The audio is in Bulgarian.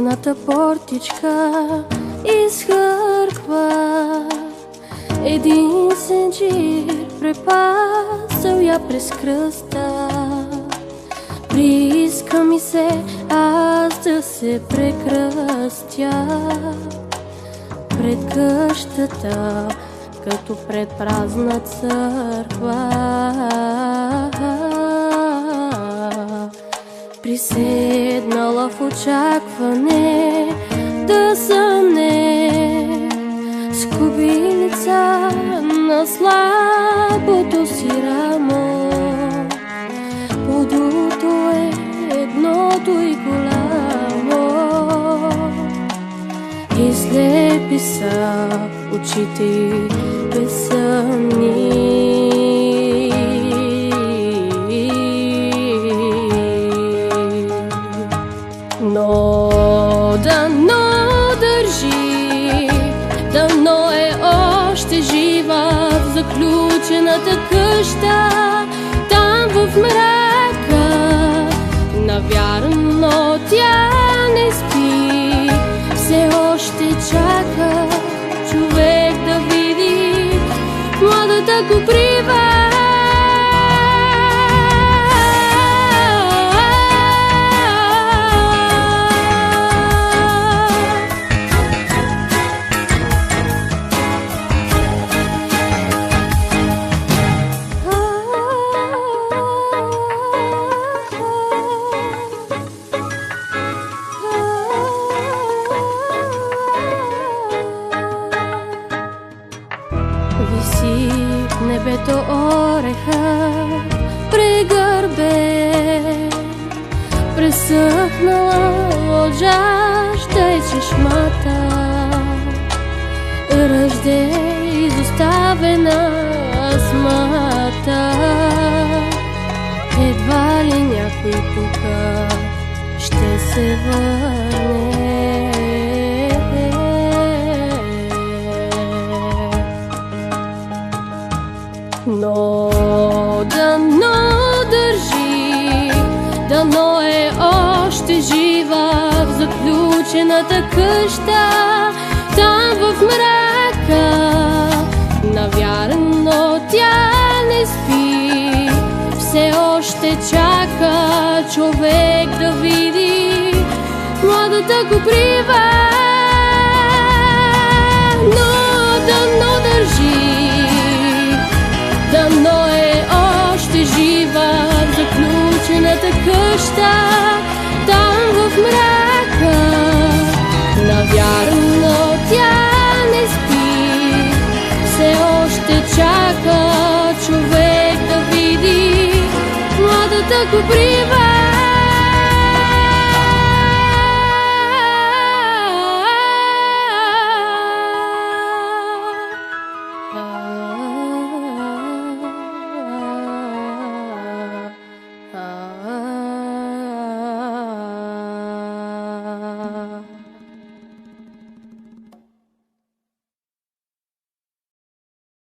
Тесната портичка изхърква, един сенджир препасал я през кръста. Прииска ми се аз да се прекръстя пред къщата, като пред празна църква. Приседнала в очакване да съмне с кубилица на слабото си рамо. Подуто е едното и голямо, и слепи са очите й безсъмни. Но дано държи, дано е още жива в заключената къща, там в мрака. Навярно тя не спи, все още чака човек да види младата коприва. Виси в небето ореха прегърбе, пресъхнала от жажда е чешмата. Ръжде изоставена астмата, едва ли някой тука ще се върне. Но дано държи, дано е още жива в заключената къща, там в мрака. Навярно тя не спи, все още чака човек да види младата коприва. Но дано държи, дано е още жива в заключената къща, там в мрака. Навярно тя не спи, все още чака човек да види младата коприва.